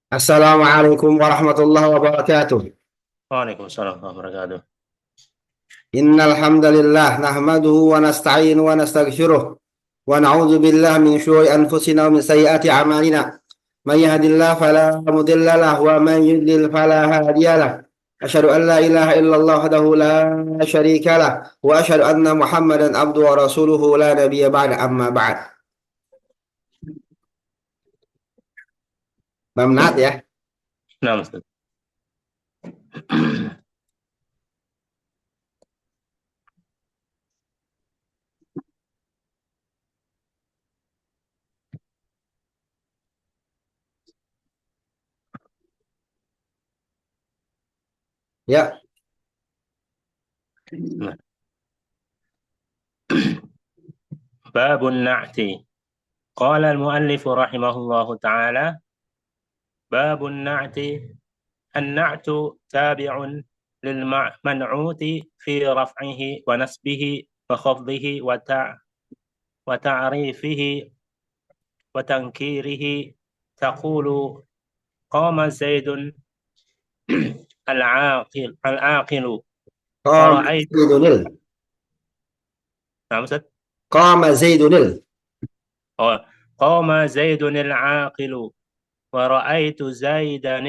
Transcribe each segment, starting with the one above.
Assalamualaikum warahmatullahi wabarakatuh. Waalaikumsalam warahmatullahi wabarakatuh. Innal hamdalillah nahmaduhu wa nasta'inu wa nastaghfiruh wa na'udzu billahi min syururi anfusina wa min sayyiati a'malina. May yahdihillahu fala mudilla lahu wa may yudlil fala hadiyalah. Asyhadu an la ilaha illallah wahdahu la syarika lah wa asyhadu anna Muhammadan abduhu wa rasuluhu la nabiyya ba'da amma ba'd. Bamnat ya. Nah, Ustaz. Ya, Nah. Babun na'ti. Qala al-muallif rahimahullahu ta'ala, babun na'ti. An-na'tu tabi'un lil man'uti fi raf'ihi wa nasbihi wa khafdihi wa ta'rifihi wa tankirihi. Taqulu qama zaidun al-aqilu wa qama ra'aitu. zaidunil. Nah, Ustaz. Qama zaidunil. Oh, qama zaidun al-aqilu wa ra'aitu zaidan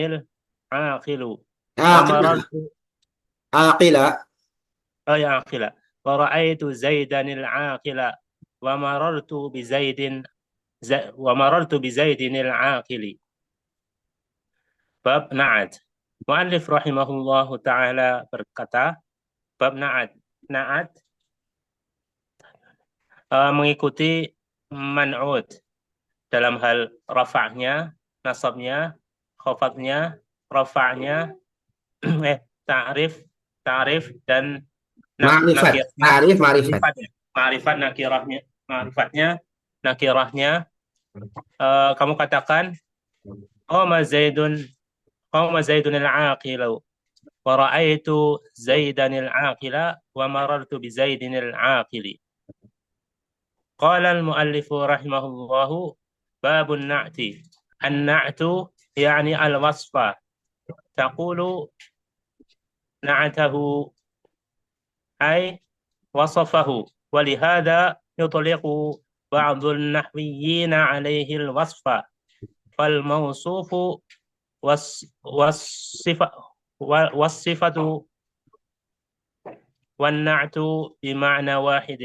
al-aqilu wa Aqila. marartu Aqila. aqila wa ra'aitu zaidan al-aqila wa marartu bi zaidin al-aqili. Bab na'at. Muallif rahimahullahu taala berkata, bab na'at. Na'at mengikuti man'ut dalam hal rafa'nya, nasabnya, khafadnya, rafa'nya, ta'rif, ta'rif dan Ma'rifat. nakirahnya, Ta'rif, ma'rifat. ma'rifatnya, ma'rifat nakirahnya, ma'rifatnya, nakirahnya. Kamu katakan, qama Zaidun al-aqilu wa ra'aitu Zaidan al-aqila wa marartu bi Zaidin al-aqili. Qala al-muallifu rahimahullahu babun na'ti. An-na'tu yani al-wasfa. Taqulu na'atahu أي وصفه. ولهذا يطلق بعض النحويين عليه الوصف. فالموصوف والصفة والصفة والنعت بمعنى واحد.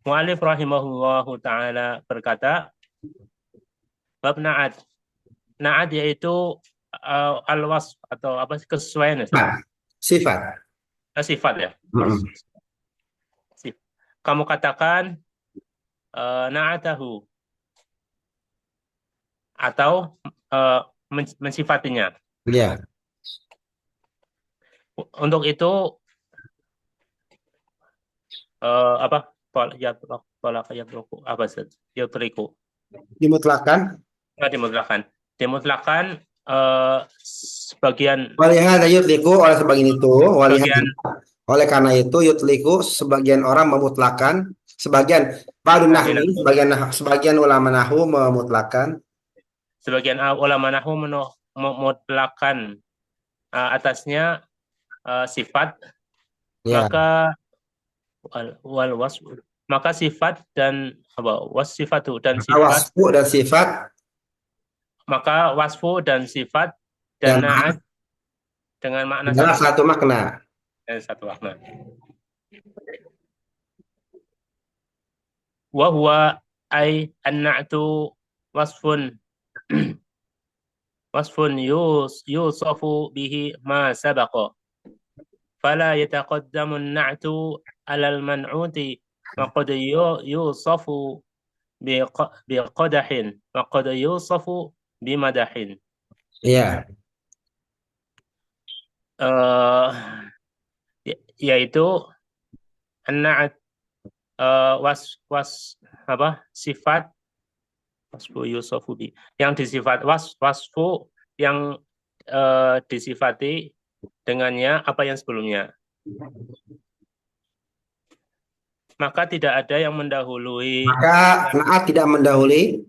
Mu'alif rahimahullahu ta'ala berkata, bab na'at. Na'at yaitu al-wasf atau apa kesesuaian. Sifat. Sifat ya. Mm-mm. Kamu katakan na'atahu atau mensifatinya. Ya. Untuk itu apa? Tolak apa sih? Yutriku. Dimutlakan. Dimutlakan. Dimutlakan sebagian Walihada yutliku oleh sebagian itu. Walihada. sebagian Oleh karena itu yutliku sebagian orang memutlakan. Sebagian Ba'dun ahli nahwi, nahwu. sebagian ulama nahwu memutlakan. Sebagian ulama nahwu memutlakan atasnya sifat, Ya. maka wal wasf, maka sifat dan apa wasifatu dan Maka sifat, wasfu dan sifat maka wasfu dan sifat dan dan naat dengan makna adalah satu satu makna. dan satu makna. Wa huwa ay an-na'tu wasfun wasfun yusafu bihi ma sabaqa fala yataqaddamu an-na'tu 'ala al-man'uti wa qad yusafu biqadahin wa qad yusafu bimadahin. Iya. Yaitu an-na'at was apa sifat wasfu yusafu bi yang disifat wasfu yang disifati dengannya apa yang sebelumnya, maka tidak ada yang mendahului Maka naat tidak mendahului.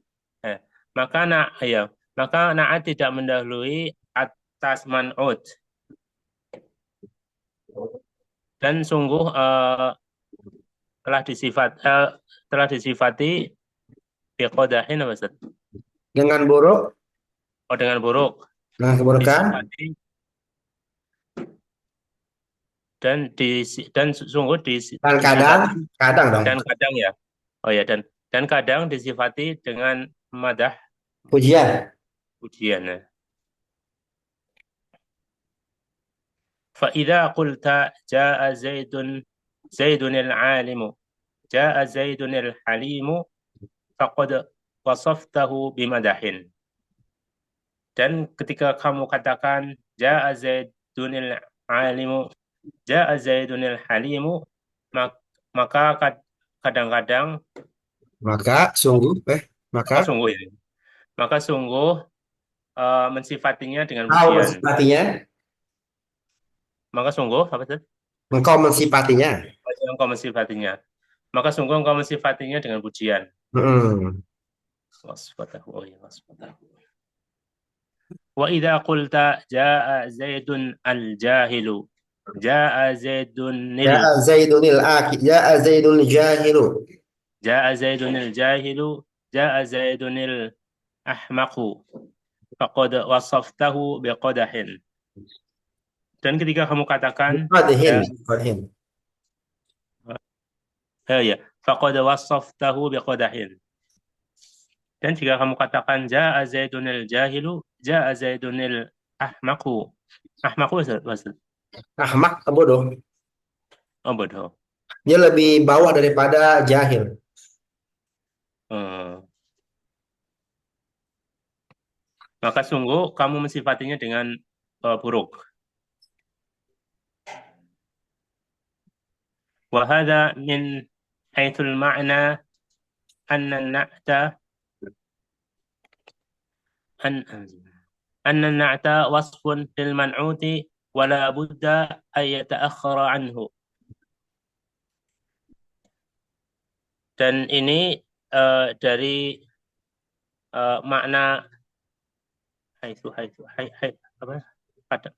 maka ya maka na'at tidak mendahului atas man'ut. Dan sungguh telah disifati biqodahin apa Ustaz? Dengan buruk, Oh, dengan buruk. dengan keburukan, Disifati dan sungguh dan kadang, disifati kadang dong, dan kadang ya. Oh ya, dan kadang disifati dengan madah pujian. pujian. Ya. فإذا قلت جاء زيد العالم جاء زيد الحليم فقد وصفته بمدح. Dan ketika kamu katakan Ja'a Zaidunil alimu, Ja'a Zaidunil halimu, maka kadang-kadang Maka sungguh, oh maka sungguh ini, maka sungguh mensifatinya dengan kau pujian. mensifatinya, Maka sungguh apa itu? engkau mensifatinya. Engkau mensifatinya. Maka sungguh engkau mensifatinya dengan pujian. Hmm. Wasfatahu, oh ya, wasfatahu. Wa idza qulta jaa Zaidun al-jahilu, jaa Zaidunil Ja'a Zaidunil jahilu. jaa Zaidunil jahilu, jaa Zaidunil ahmaqu, faqad wasaftahu biqadahin. Dan ketika kamu katakan Biqadhin, ya, biqadhin. ya, faqad wasaftahu biqadahin. Dan jika kamu katakan jaa Zaidunil jahilu, jaa Zaidunil ahmaqu. Ahmaqu Ustaz? Ahmak, bodoh. Oh, bodoh. Dia lebih bawah daripada jahil. Hmm. Maka sungguh kamu mensifatinya dengan buruk. وهذا من حيث المعنى أن النعت أن أن النعت وصف للمنعوت ولا بد أن يتأخر عنه. Dan ini dari makna apa?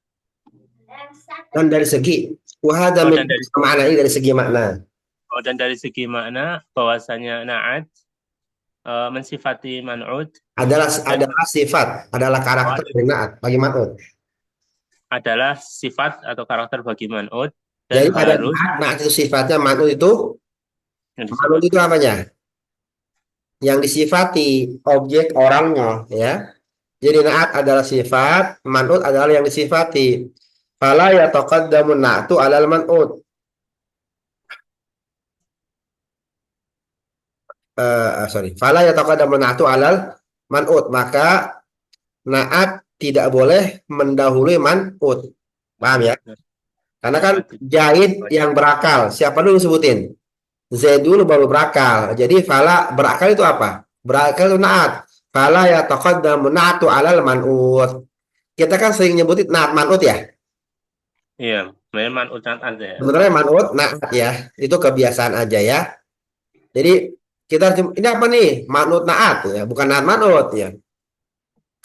Dan dari segi wahada Oh, min dan dari makna ini dari segi makna dan dari segi makna bahwasanya naat mensifati man'ut dan adalah sifat, adalah karakter dari naat bagi man'ut. adalah sifat atau karakter bagi man'ut dan Jadi ada harus naat itu sifatnya, yang man'ut itu disifati. apanya? Yang disifati objek orangnya, ya. Jadi naat adalah sifat, man'ut adalah yang disifati. Fala yataqaddamu na'tu 'alal man'ut. Sorry. Fala yataqaddamu na'tu 'alal man'ut. Maka naat tidak boleh mendahului man'ut. Paham ya? Karena kan Zaid yang berakal. Siapa dulu sebutin? Zaid dulu baru berakal. Jadi fala berakal itu apa? Berakal itu naat. Fala yataqaddamu na'tu 'alal man'ut. Kita kan sering nyebutin naat man'ut ya. Iya, sebenarnya man'ut aja ya. Sebenarnya man'ut naat ya. Itu kebiasaan aja ya. Jadi kita ini apa nih? Man'ut naat ya, bukan naat man'ut ya.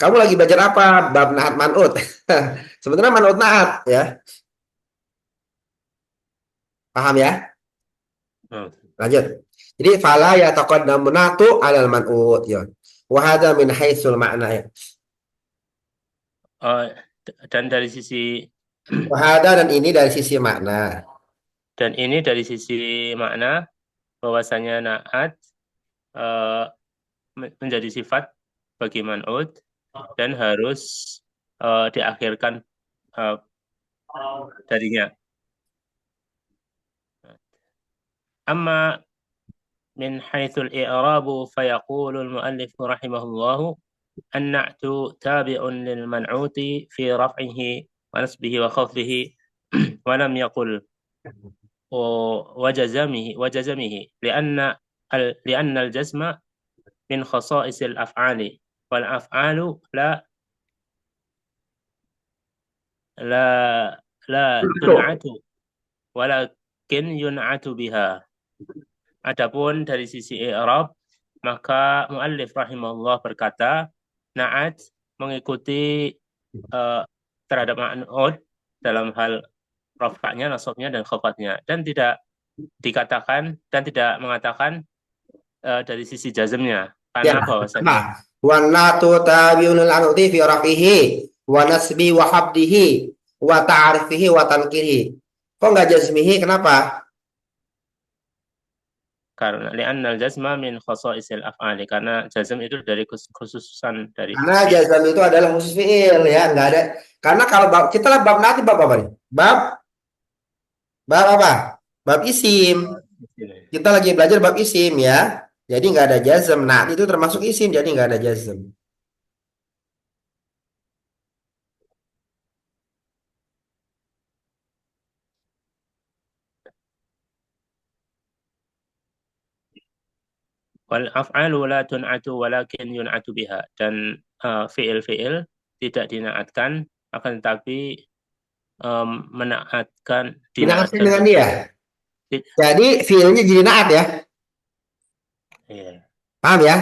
Kamu lagi belajar apa? Bab naat man'ut. Sebenarnya man'ut naat ya. Paham ya? Hmm. Lanjut. Jadi fala ya taqaddamu natu alal man'ut ya. Wa hadza min haitsul makna ya. Dan dari sisi Wa hadza dan ini dari sisi makna. makna bahwasanya naat uh, menjadi sifat bagi man'ut dan harus diakhirkan darinya. Amma min haitsul i'rabu fayaqulu al-muallif rahimahullahu النعت تابع للمنعوت في رفعه ونصبه وخفضه ولم يقل وجزمه لأن الجزم من خصائص الأفعال والأفعال لا لا تنعت ولكن ينعت بها. Adapun dari sisi i'rab, maka muallif rahimahullah berkata, na'at mengikuti terhadap ma'nud dalam hal rafa'nya, nasabnya, dan khofatnya, dan tidak dikatakan dan tidak mengatakan dari sisi jazmnya, Ya, karena bahwasanya nah, wa natu tabiunul anuti fi rafihi wa nasbi wa habdihi wa ta'rifihi wa tankirihi. Kok nggak jazmihi? Kenapa? karena li'annal jazma min khasaisil af'ali, karena jazm itu dari khususan dari Karena fi'il. jazam itu adalah khusus fiil ya, nggak ada. Karena kalau kita lah bab nanti bab apa nih? Bab apa? Bab isim. Kita lagi belajar bab isim ya. Jadi nggak ada jazm. Nah, itu termasuk isim, jadi nggak ada jazm. Wal af'alu la tun'atu walakin yun'atu biha, dan fi'il-fi'il tidak dinaatkan, akan tetapi menaatkan, Dinaatkan dinaatkan dengan saja. dia. Jadi fiilnya jadi naat ya. Iya. Paham ya?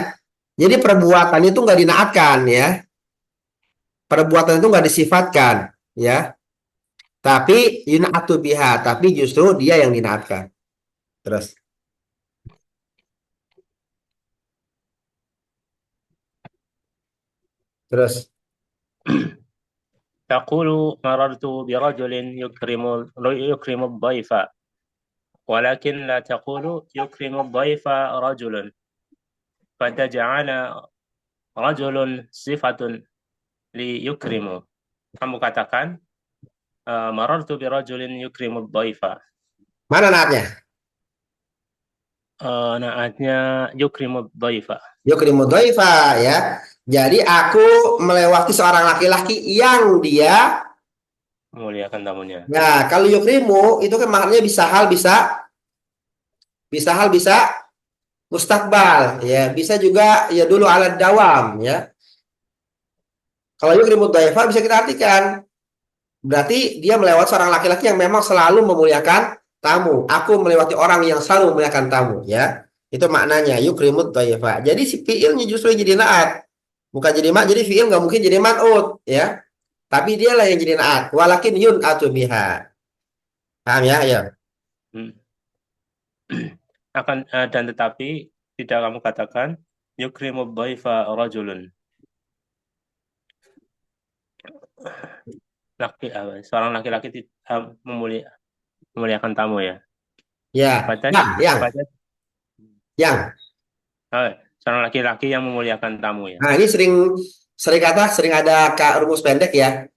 Jadi perbuatan itu nggak dinaatkan ya. Perbuatan itu nggak disifatkan ya. Tapi yun'atu biha, tapi justru dia yang dinaatkan. Terus, terus. Taqulu marartu birajulin yukrimu dhaifa, walakin la taqulu yukrimu dhaifa rajulun, fataj'ala rajulun sifatun li yukrimu. Kamu katakan marartu birajulin yukrimu dhaifa. Mana naatnya? Naatnya yukrimu dhaifa. Yukrimu dhaifa ya. Jadi aku melewati seorang laki-laki yang dia. Memuliakan tamunya. Nah, kalau yukrimu itu kan maknanya bisa mustakbal ya, bisa juga ya dulu alat dawam ya. Kalau yukrimu dhaifa bisa kita artikan berarti dia melewati seorang laki-laki yang memang selalu memuliakan tamu. Aku melewati orang yang selalu memuliakan tamu ya. Itu maknanya yukrimud dhaifa. Jadi si fiilnya justru jadi naat. Bukan jadi mak, jadi fiil nggak mungkin jadi man'ut ya. Tapi dialah yang jadi naat. Walakin yun biha. Paham ya? Ya. Hmm. Dan tetapi tidak kamu katakan yukrimu dhaifa rajulun. Seorang laki-laki memuliakan tamu ya. Ya. Pada Yang. pada Yang. seorang laki-laki yang memuliakan tamu ya. Nah, ini sering sering ada rumus pendek ya.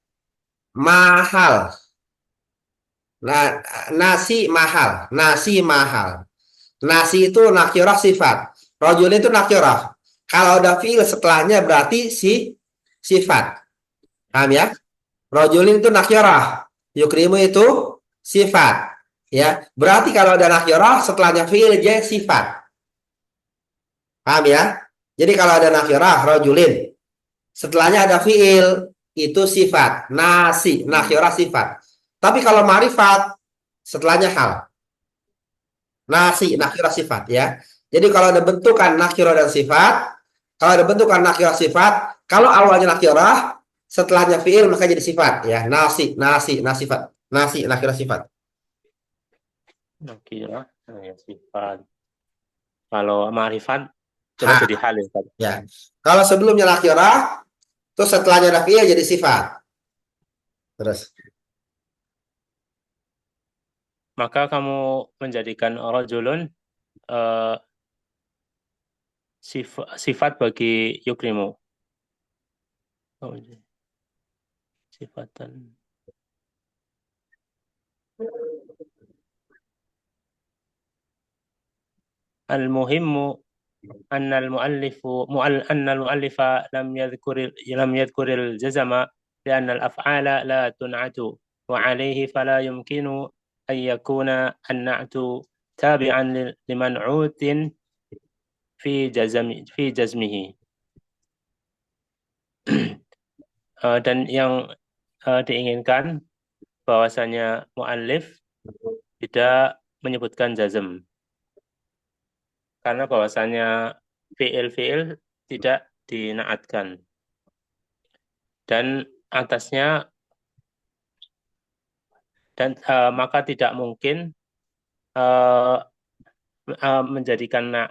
Mahal. Nah, nasi mahal. Nasi mahal. Nasi itu nakirah sifat. Rojul itu nakirah. Kalau ada fiil setelahnya berarti sifat. Paham ya? Rojulin itu nakirah. Yukrimu itu sifat. Ya, berarti kalau ada nakirah setelahnya fiil jadi sifat. Paham ya? Jadi kalau ada nakirah rojulin, setelahnya ada fiil itu sifat. Nasi, nakirah sifat. Tapi kalau marifat setelahnya hal. Nasi, nakirah sifat ya. Jadi kalau ada bentukan nakirah dan sifat, kalau ada bentukan nakirah sifat, kalau awalnya nakirah, setelahnya fiil maka jadi sifat ya. Nasi, nasifat. Nasi, nakirah sifat. Nakirah ya, sifat. Kalau ma'rifat coba Ha, jadi hal ya, Pak. ya. Kalau sebelumnya nakirah, terus setelahnya ada fiil jadi sifat. Terus. Maka kamu menjadikan rajulun eh, sifat bagi yukrimu. Oh, sifatan. Al-muhimmu أن المؤلف لم يذكر الجزم لأن الأفعال لا تنعت وعليه فلا يمكن أن يكون النعت تابعا لمنعوت في جزمه. Dan yang diinginkan bahwasanya muallif tidak menyebutkan jazm, karena bahwasanya fiil-fiil tidak dinaatkan. dan atasnya dan maka tidak mungkin menjadikan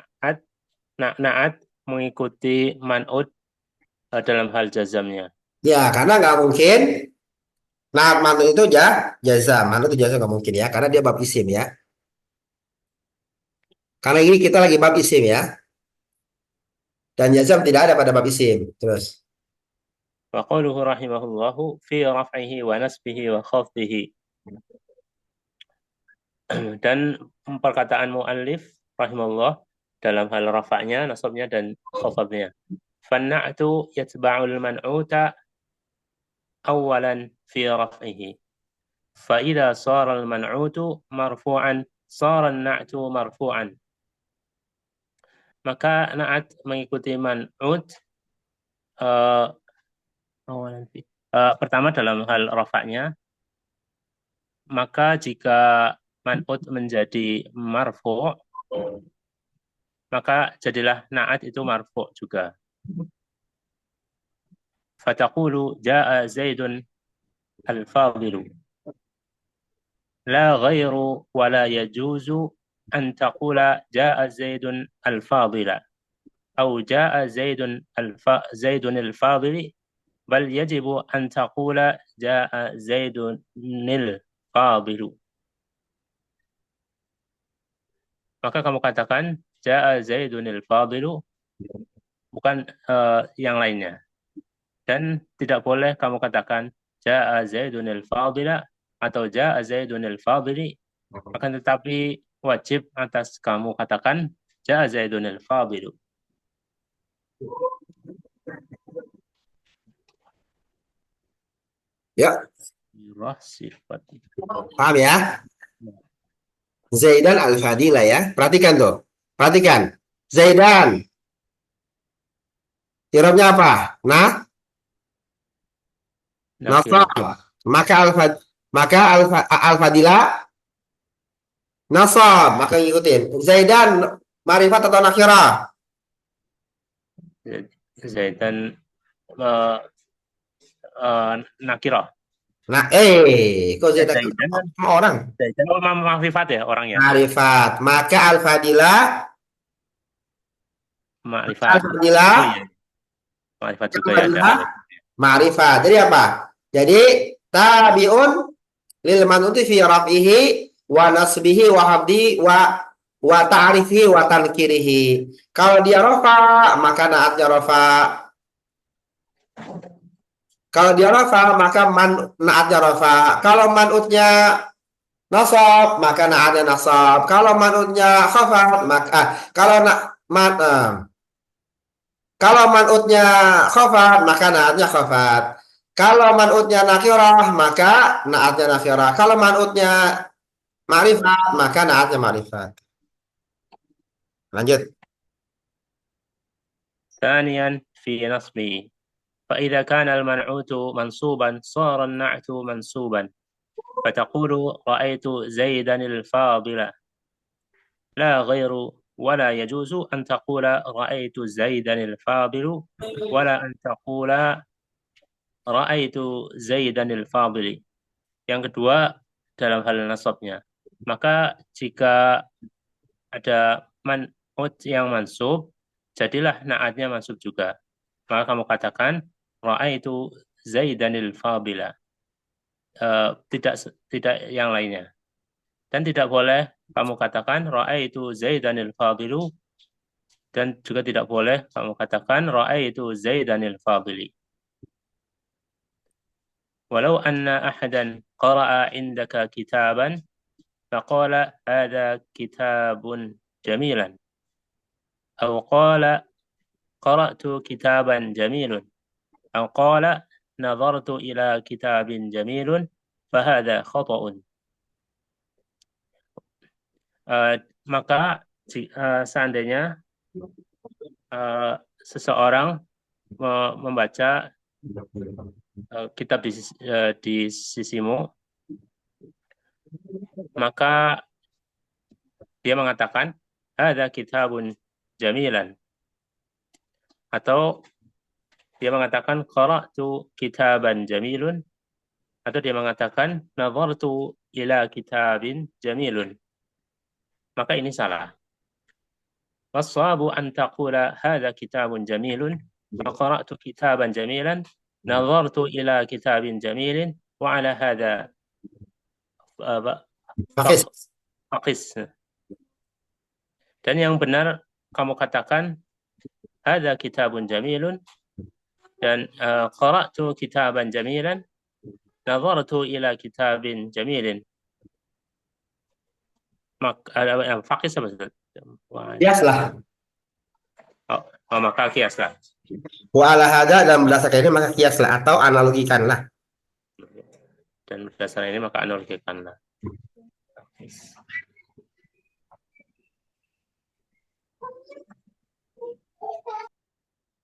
naat mengikuti man'ut dalam hal jazamnya. Ya, karena nggak mungkin. Nah, manut itu jazam. Manut itu jazam nggak mungkin ya, karena dia bab isim ya. Karena ini kita lagi bab isim ya. Dan jazam tidak ada pada bab isim. Terus. Wa qauluhu rahimahullahu fi raf'ihi wa nasbihi wa khafdihi. Dan perkataan muallif rahimahullah dalam hal rafa'nya, nasabnya dan khafadnya. Fanna'tu yatba'ul man'uta awalan fi raf'ihi. فإذا صار المنعوت مرفوعا صار النعت مرفوعا. Maka naat mengikuti man'ut pertama dalam hal rafa'nya, maka jika man'ut menjadi marfu', maka jadilah naat itu marfu' juga. Fataqulu ja'a Zaidun al-fadilu. La ghairu wa la yajuzu an taqula ja'a Zaidun al-fadila. أو جاء زيد الفاضل بل يجب أن تقول جاء زيد الفاضل. Maka kamu katakan jaa Zaidunil Fadilu, bukan yang lainnya. Dan tidak boleh kamu katakan jaa Zaidunil Fadila atau jaa Zaidunil Fadili. Akan tetapi wajib atas kamu katakan jaa Zaidunil Fadilu. Ya, Sifat. paham ya? Zaidan al-Fadila ya. Perhatikan tuh. Perhatikan. Zaidan. Irobnya apa? Nah, nasab. Nakirah. Maka al-Fadila nasab. Maka ngikutin. Zaidan marifat atau nakirah? Zaidan nakirah. Nah, kok Zaidan Zaidan sama orang? Zaidan makrifat ya orangnya. Marifat. Maka al-Fadila Makrifat. al-Fadila Oh iya, makrifat juga ya ada alif. Ma'rifat. Jadi apa? Jadi tabiun lil manuti fi raf'ihi wa nasbihi wa habdi wa ta'rifihi wa tankirihi. Kalau dia rafa, maka naatnya rafa. Kalau dia rafa, maka naatnya rafa. Kalau manutnya nasab, maka naatnya nasab. Kalau manutnya khafat, maka kalau manutnya khafat, maka naatnya khafat. Kalau manutnya nakirah, maka naatnya nakirah. Kalau manutnya ma'rifat, maka naatnya ma'rifat. Lanjut. ثانيا في نصبه فإذا كان المنعوت منصوبا صار النعت منصوبا فتقول رأيت زيدا الفاضل لا غير ولا يجوز أن تقول رأيت زيدا الفاضل ولا أن تقول رأيت زيدا الفاضل. Yang kedua dalam hal nasabnya, maka jika ada man'ut yang mansub, jadilah naatnya mansub juga. Maka kamu katakan ra'aitu Zaidanil Fadila. Tidak yang lainnya. Dan tidak boleh kamu katakan ra'aitu Zaidanil Fadilu, dan juga tidak boleh kamu katakan ra'aitu Zaidanil Fadili. Walau anna ahadan qara'a indaka kitaban faqala hadha kitabun jamilan atau qala qara'tu kitaban jamilun atau qala nazartu ila kitabin jamilun fahadha khata'un. Maka seandainya seseorang membaca kitab di sisimu, maka dia mengatakan ada kitabun jamilan, atau Dia mengatakan qara'tu kitaban jamilun, atau dia mengatakan nazartu ila kitabin jamilun. Maka ini salah. Wassawabu an taqula hadza kitabun jamilun, qara'tu kitaban jamilan, nazartu ila kitabin jamilin, wa ala hadza Hafiz. faqis. Dan yang benar kamu katakan hadza kitabun jamilun, dan qara'tu kitaban jamilan, nazartu ila kitabin jamilin. Faqis apa? Kiaslah. Maka kiaslah. Wa ala hadza, dan berdasarkan ini maka kiaslah atau analogikanlah. Dan berdasarkan ini maka analogikanlah.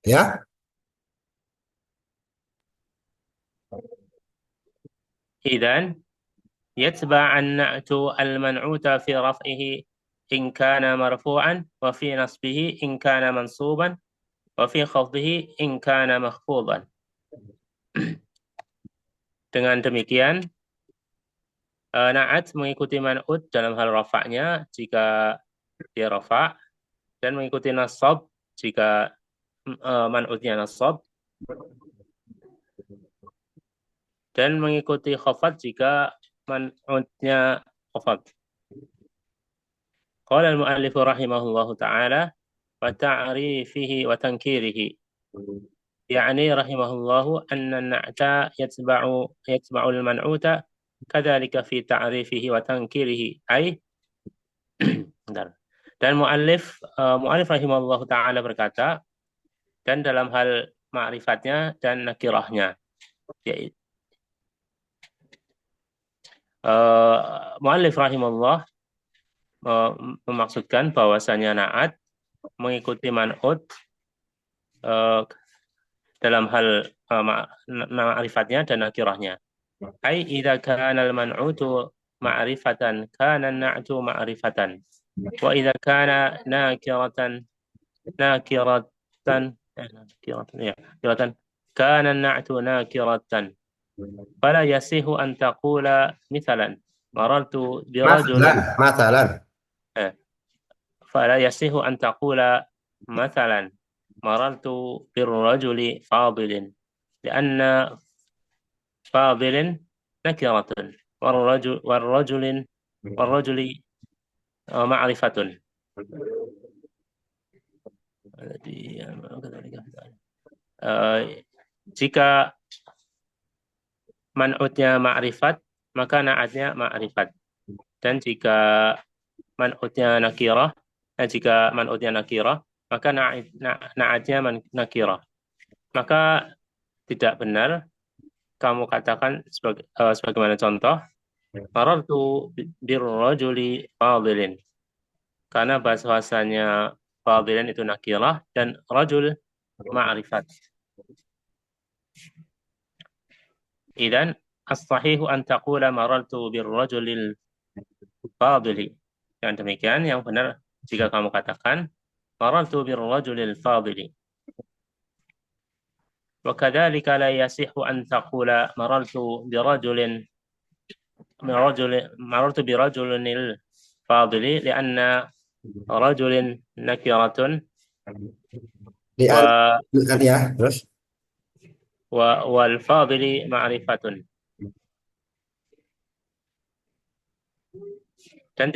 Ya. إذن يتبع النعت المنعوت في رفعه إن كان مرفوعا، وفي نصبه إن كان منصوبا، وفي خفضه إن كان مخفوضا. Dengan demikian, na'at mengikuti man'ut dalam hal rafa'nya jika dia rafa', dan mengikuti nasab jika man'utnya nasab, dan mengikuti khafad jika man'utnya khafad. Qala al-mu'allif rahimahullahu ta'ala wa ta'rifihi wa tankirihi. يعني رحمه الله أن النعت يتبع المنعوت كذلك في تعريفه وتنكيره أي dan mu'allif rahimahullah ta'ala berkata, dan dalam hal ma'rifatnya dan nakirahnya, yaitu mu'allif rahimahullah memaksudkan bahwasanya na'at mengikuti man'ut dalam hal ma'rifatnya dan nakirahnya. Ai idza kana al-man'utu ma'rifatan kana an-na'tu ma'rifatan, wa idza kana nakiratan kana an-na'tu nakiratan. Fala yasihu an taqula mithalan marartu bi rajulin Mathalan. فلا يصح أن تقول مثلا مررت بالرجل فاضل، لأن فاضل نكرة والرجل معرفة. Jika man'utnya ma'rifat, maka na'atnya ma'rifat. Dan jika man'utnya nakirah, maka na'atnya nakirah. Maka tidak benar kamu katakan sebagaimana contoh, marartu birrajuli fadilin, karena bahasanya fadilin itu nakirah dan rajul ma'rifat. Idan as-sahihu an taqula marartu birrajulil fadili. Yang demikian yang benar jika kamu katakan marartu birrajulil fadili. Wa kadzalika la yasihu an taqula marartu birajulil fadili, lianna rajulin nakiratun wal fadili ma'rifatun. Dan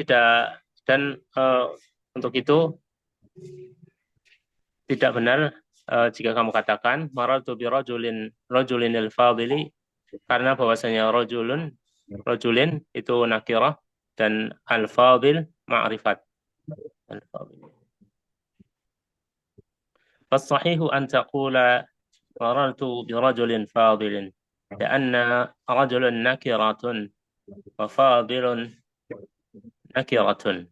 untuk itu tidak benar jika kamu katakan marartu bi rajulinil fadili, karena bahwasanya rajulin itu nakirah dan al-fadil ma'rifat. Fasahihu an taqula marartu bi rajulin fadilin, lianna rajulun nakiratun wa fadilun nakiratun.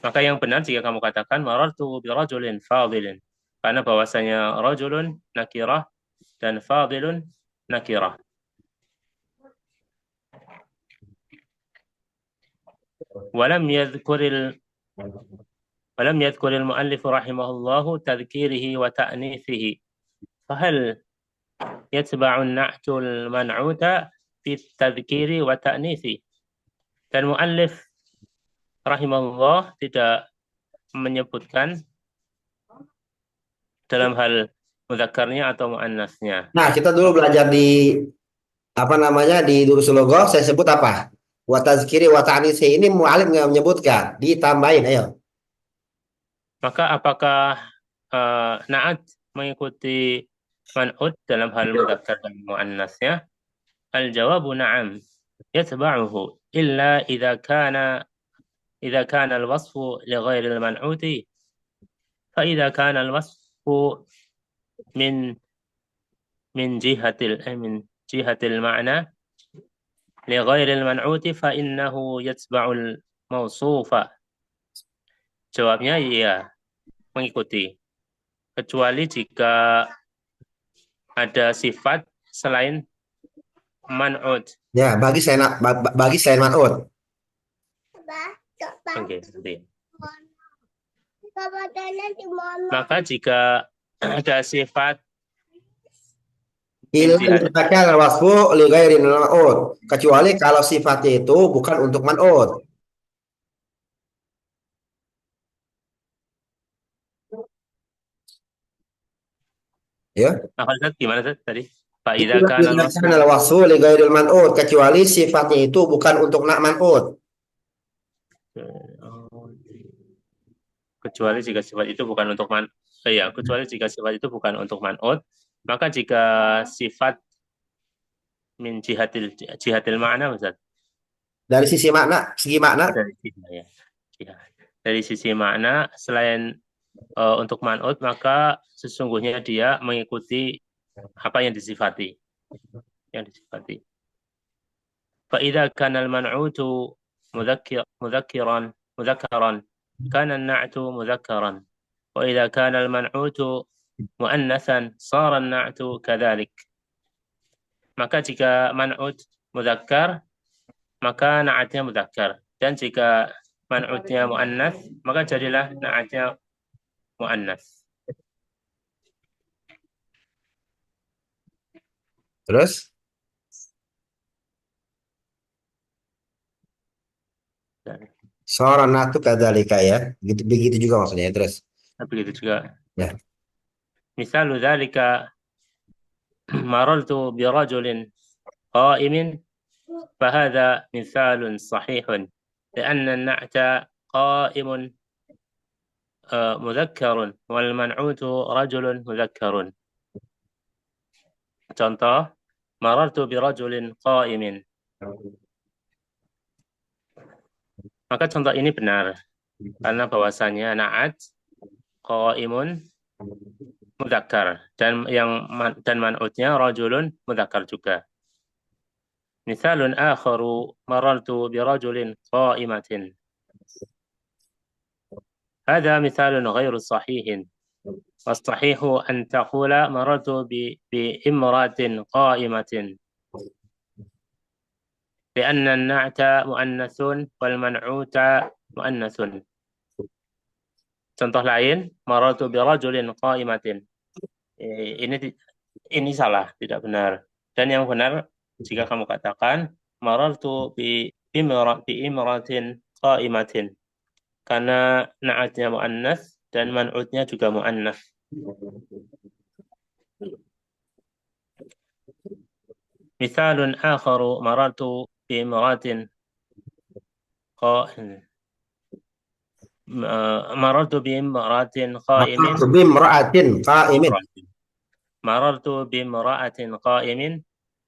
Maka yang benar jika kamu katakan marartu bi rajulin fadilin, karena bahwasanya rajulun nakirah dan fadilun nakirah. Walam yadhkuril ولم يذكر المؤلف رحمه الله تذكيره وتأنيثه فهل يتبع النعت المنعوت في التذكير والتأنيث. Dan muallif rahimahullah tidak menyebutkan dalam hal mudzakarnya atau muannasnya. Nah, kita dulu belajar di apa namanya di Durusul Lugah, saya sebut apa? Wa tazkiri wa ta'nisi, ini mu'alim nggak menyebutkan, ditambahin, ayo. Maka apakah na'at mengikuti man'ut dalam hal mudzakkar dan muannasnya? Al-jawabu na'am. Yatba'uhu illa idza kana al-wasfu li ghairi al-man'uti. Fa idza kana al-wasfu min jihatil ma'na li ghairi al-man'uti fa innahu yatba'ul mawsufa. Jawabnya iya, mengikuti. Kecuali jika ada sifat selain man'ut. Ya, bagi selain man'ut. Oke, maka jika ada sifat Illa ditakal wasfu li ghairi man'ut, kecuali kalau sifatnya itu bukan untuk man'ut. Ya. Gimana tadi? Pak Ida kana al-wasfu li ghairi man'ut, kecuali sifatnya itu bukan untuk man'ut. Kecuali jika sifat itu bukan untuk kecuali jika sifat itu bukan untuk man'ut, maka jika sifat min jihatil ma'na, Ustaz. Dari segi makna, dari sisi makna selain untuk man'ut, maka sesungguhnya dia mengikuti apa yang disifati. فإذا كان المنعوت مذكرا كان النعت مذكرا وإذا كان المنعوت مؤنثا صار النعت كذلك. Maka jika man'ut mudzakkar, maka na'atnya mudzakkar, dan jika man'utnya muannas, maka jadilah na'atnya muannas. Terus? Seorang natu kadzalika, ya. Begitu juga maksudnya, terus. Begitu juga. Ya. Misal dzalika marartu bi rajulin qa'imin فهذا مثال صحيح لأن النعت قائم مذكر والمنعوت رجل مذكر. Contoh, marartu birajulin qa'imin. Maka contoh ini benar karena bahwasanya na'at qa'imun mudzakkar dan man'utnya rajulun mudzakkar juga. Misalun akharu marartu birajulin qa'imatin. هذا مثال غير صحيح والصحيح أن تقول مررت بامرأة قائمة لأن النعت مؤنث والمنعوت مؤنث. Contoh lain, marartu birajulin qa'imatin. Ini salah, tidak benar. Dan yang benar jika kamu katakan marartu bi imratin qa'imatin, karena na'atnya muannas dan man'utnya juga muannas. Misalun akharu marartu bi imratin marartu bi imratin qa'imin. مررت بامرأة قائم.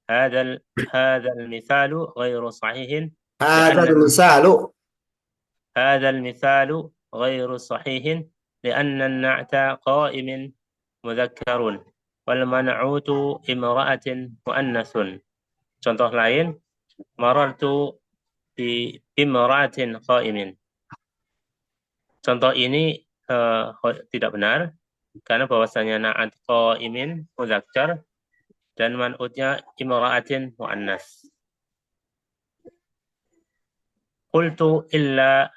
هذا المثال غير صحيح. هذا المثال غير صحيح لأن النعت قائم مذكر والمنعوت امرأة مؤنث. Contoh lain, marartu bi imra'atin qa'imin. Contoh ini tidak benar karena bahwasanya na'at qa'imin mudzakkar dan man'utnya imra'atin muannas. Qultu illa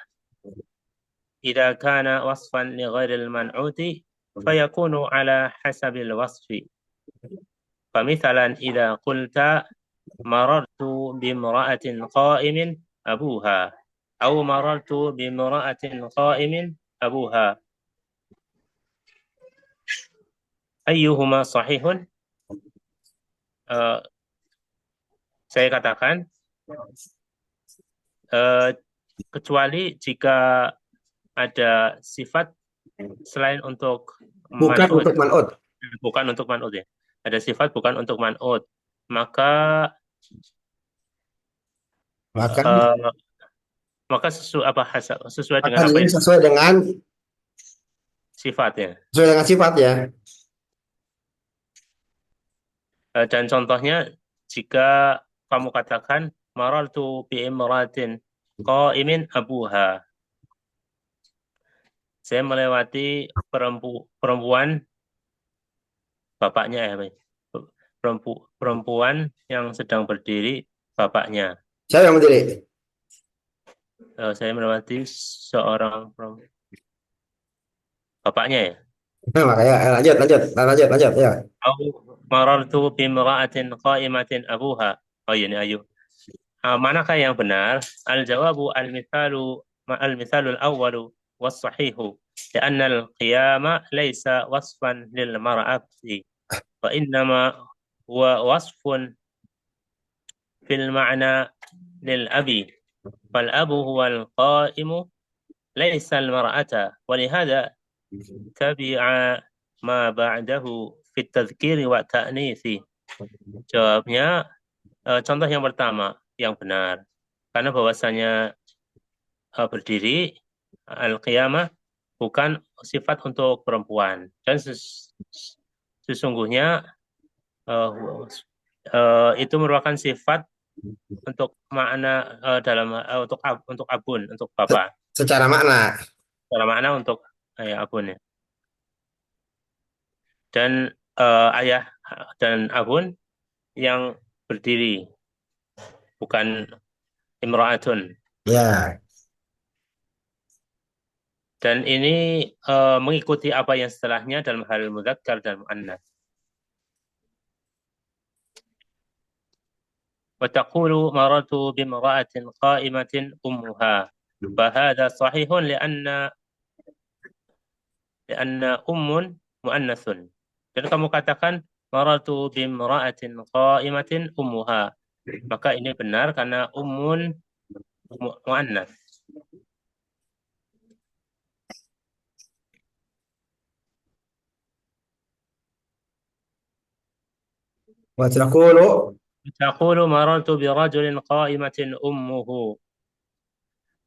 إذا كان وصفا لغير المنعوت فيكون على حسب الوصف. فمثلا إذا قلت مررت بامرأة قائم أبوها، أو مررت بامرأة قائم أبوها، أيهما صحيح؟ Saya katakan kecuali jika ada sifat selain untuk Bukan man'ut, untuk man'ut. bukan untuk man'ut ya. Ada sifat bukan untuk man'ut, maka Maka uh, maka sesuai dengan apa ini yang sifatnya. sesuai dengan sifat ya. Dan contohnya jika kamu katakan marartu bi imratin qaimin abuha, saya melewati perempuan bapaknya ya, perempuan yang sedang berdiri bapaknya. Saya yang berdiri. Saya melewati seorang bapaknya ya. Nah, makanya lanjut ya. Au marartu bimra'atin qa'imatin abuha. Oh iya ini ayu. Manakah yang benar? Al-jawabu al-mithalu al-awwalu was-sahihu. لأن القيام ليس وصفا للمرأة وإنما هو وصف في المعنى للأب، فالأب هو القائم ليس المرأة، ولهذا تبع ما بعده في التذكير والتأنيث. Jawabnya contoh yang pertama yang benar, karena bahwasanya berdiri al-qiyamah bukan sifat untuk perempuan, dan sesungguhnya itu merupakan sifat untuk makna dalam untuk abun, untuk bapak, Secara makna. dalam makna untuk abun ya. Dan ayah dan abun yang berdiri, bukan imra'atun. Ya. Dan ini mengikuti apa yang setelahnya dalam hal mudzakkar dan muannats. Wa taqulu marartu bimra'atin qa'imatin ummuha. Fahadha sahihun lianna ummun muannathun. Dan kamu katakan marartu bimra'atin qa'imatin ummuha. Maka ini benar karena ummun muannats. Wa taqulu تقول مررت برجل قائمة أمه،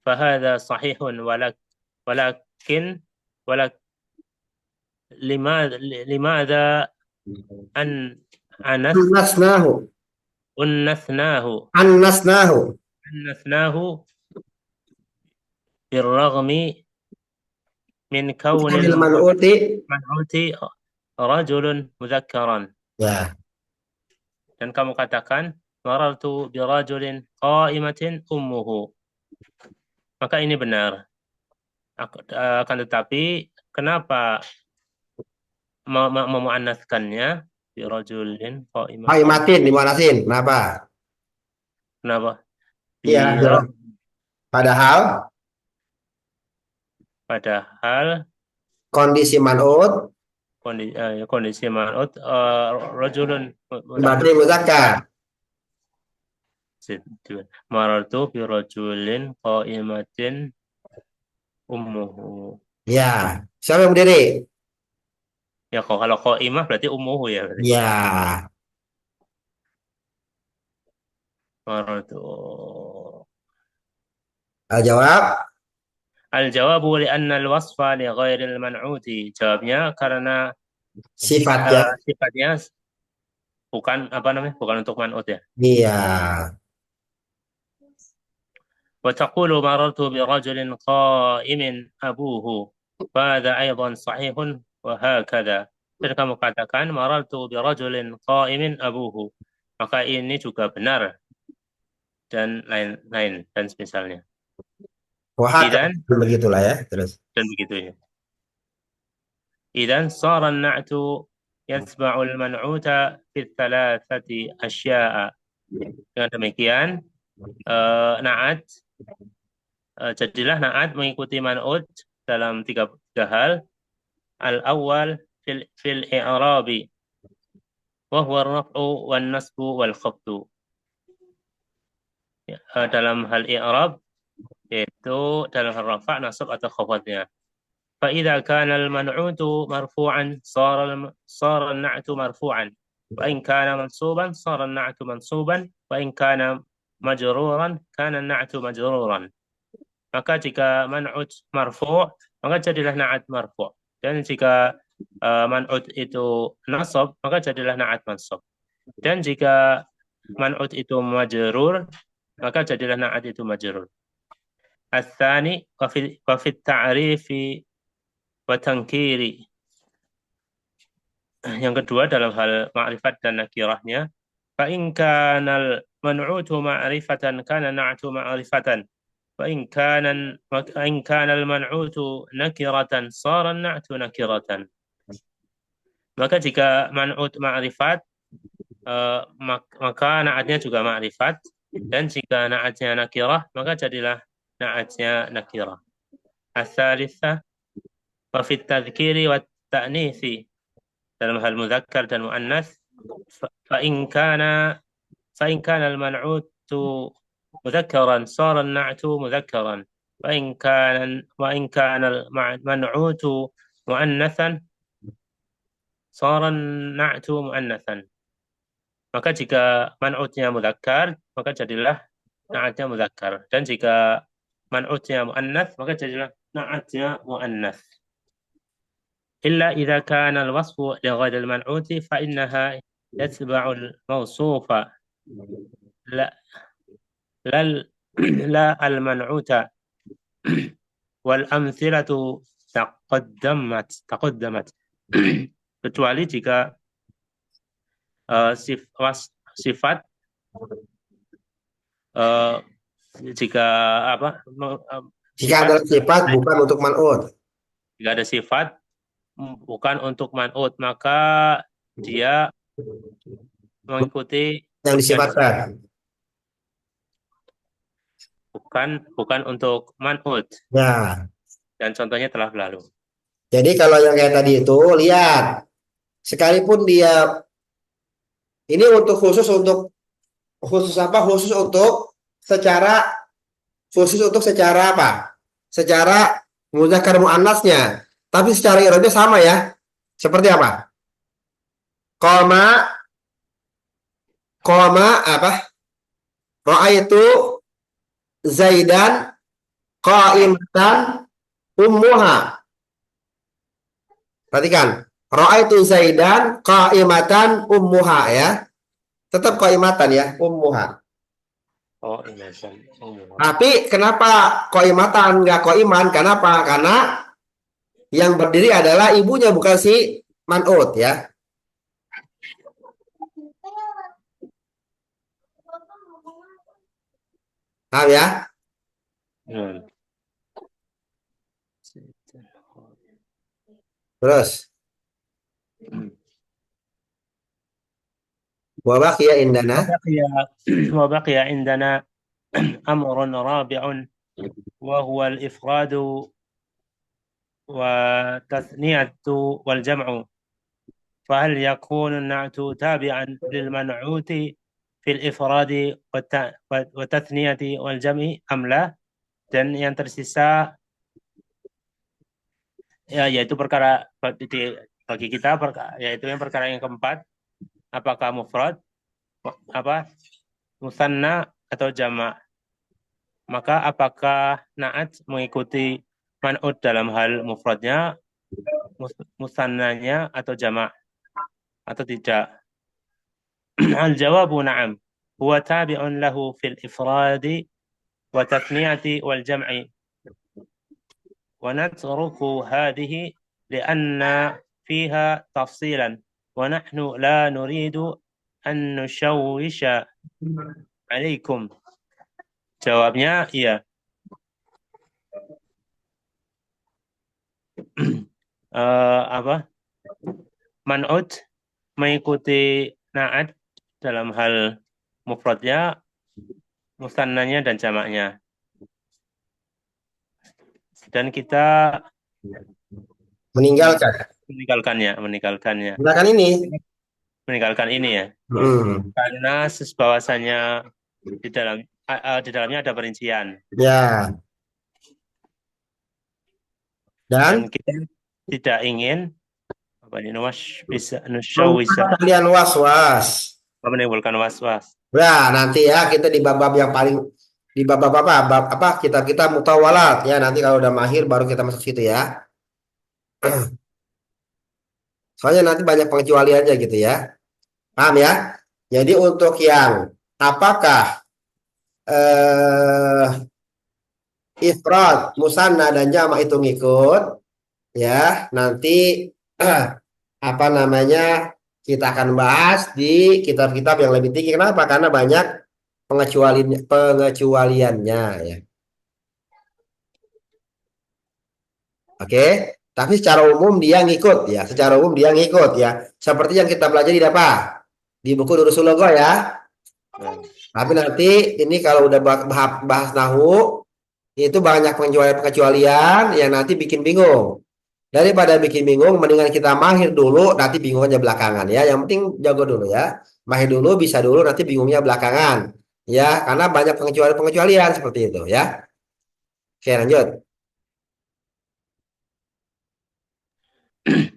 فهذا صحيح ولكن لماذا أن annasnahu. أنثناه Annasnahu. بالرغم من كون Anil man'uti. المنعوت رجل مذكرا. Ya. Dan kamu katakan marartu birajulin qaimatin ummuhu, maka ini benar. Akan tetapi kenapa memuannaskannya birajulin qaimatin? Qaimatin dimanasin. Kenapa? Kenapa? Iya. Padahal kondisi man'ut man'ut rajulun berarti muzakkar. marartu bi rajulin qaimatin ummuhu. Ya. Siapa yang berdiri? Ya kalau qaimah berarti ummuhu ya berarti. Ya. Marartu. Jawab. Al-jawabu li'anna al-wasfa li ghairil man'uti. Jawabnya karena Sifatnya. sifatnya bukan bukan untuk man'ut ya. Iya. Wa taqulu marartu bi rajulin qa'imin abuhu. Fahadha aidan sahihun wa hakadha. Dan kamu katakan marartu bi rajulin qa'imin abuhu. Maka ini juga benar dan lain-lain dan semisalnya. Wah, Idan, begitulah ya. Terus. dan begitu ya. Idan sara an-na'tu yatba'u al-man'uta fi thalathati asya'a. Dengan demikian, na'at jadilah na'at mengikuti man'ut dalam tiga hal. Al-awwal fil i'rabi wa huwa ar-raf'u wan nasbu wal khafdu. Dalam hal i'rab yaitu dalam hal rafa', nasab atau khafadnya. فإذا كان المنعوت مرفوعا صار النعت مرفوعا وإن كان منصوبا صار النعت منصوبا وإن كان majruran kana na'tu majruran. Maka jika man'ut marfu' maka jadilah na'at marfu', dan jika man'ut itu nasab maka jadilah na'at mansub, dan jika man'ut itu majrur maka jadilah na'at itu majrur. Al-thani wa fi ta'rifi wa tankiri. Yang kedua dalam hal ma'rifat dan nakirahnya, fa in kana al-man'utu ma'rifatan kana na'tu ma'rifatan wa in kana al-man'utu nakiratan sara an-na'tu nakiratan. Maka jika man'ut ma'rifat maka na'atnya juga ma'rifat, dan jika na'atnya nakirah maka jadilah na'atnya nakirah. Al-thalithah wa fi at-tadhkiri wa at-ta'nisi. dalam hal mudzakkar dan muannas, fa in kana al-man'utu mudzakkaran sara an-na'tu mudzakkaran wa in kana al-man'utu muannatsan sara an-na'tu muannatsan. Maka jika man'utnya mudzakkar maka jadilah na'atnya mudzakkar, dan jika man'utnya muannats maka jadilah na'atnya muannats. إلا إذا كان الوصف لغير المنعوت فإنها يتبع الموصوف لا لا لا المنعوت. والأمثلة تقدمت kecuali jika sifat jika ada sifat bukan untuk man'ut. Jika ada sifat bukan untuk man'ut maka dia mengikuti yang disifatkan. Bukan untuk man'ut. Ya. Dan contohnya telah berlalu. Jadi kalau yang kayak tadi itu, lihat, sekalipun dia ini khusus untuk secara apa? Secara mudzakkar muannasnya. Tapi secara i'rabnya sama ya. Seperti apa? Qoma apa? Ra'aitu Zaidan qa'imatan ummuha. Perhatikan. Ra'aitu Zaidan qa'imatan ummuha ya. Tetap qa'imatan ya, ummuha. Oh, iya. Tapi kenapa qa'imatan enggak qa'iman? Kenapa? Karena yang berdiri adalah ibunya, bukan si man'ut ya. Paham ya? Terus. Wa baqiya indana amrun rabi'un wa huwa al-ifradu wa tathniyatu wal jam'u. فهل يكون النعت تابعا للمنعوت في الإفراد والتثنية والجمع أم لا? Dan yang tersisa yaitu perkara bagi kita yaitu yang perkara yang keempat, apakah mufrad, musanna atau jama'. Maka apakah na'at mengikuti man'ut dalam hal mufradnya, musannanya atau jama' atau tidak? Al-jawabu na'am, huwa tabi'un lahu fil ifradi wa tathniyati wal jam'i wa natruku hadhihi li'anna fiha tafsilan wa nahnu la nuridu an nushawwisha alaikum. Jawabnya iya. apa man'ut mengikuti na'at dalam hal mufradnya, musannanya dan jamaknya. Dan kita Meninggalkan. meninggalkannya, Meninggalkan ini. meninggalkan ini ya. Hmm. Karena bahwasanya di dalamnya ada perincian Ya. dan Dan kita tidak ingin apa ini bisa nusyawisa membuat kalian was-was. menimbulkan was-was. Nah, nanti ya kita di bab-bab yang paling di bab-bab apa? Bab apa? Kita mutawalat ya. Nanti kalau udah mahir baru kita masuk situ ya. Soalnya nanti banyak pengecualiannya gitu ya. Paham ya? Jadi untuk yang apakah ifrad, musanna dan jamak itu ngikut ya. Nanti apa namanya? Kita akan bahas di kitab-kitab yang lebih tinggi. Kenapa? Karena banyak pengecualiannya ya. Oke, tapi secara umum dia ngikut ya. Secara umum dia ngikut ya. Seperti yang kita pelajari di apa? Di buku Durusul Logo ya. Tapi nanti ini kalau udah bahas nahu itu banyak pengecualian yang nanti bikin bingung. Daripada bikin bingung, mendingan kita mahir dulu, nanti bingungnya belakangan ya. Yang penting jago dulu ya. Mahir dulu, bisa dulu, nanti bingungnya belakangan. Ya, karena banyak pengecualian seperti itu ya. Oke, lanjut.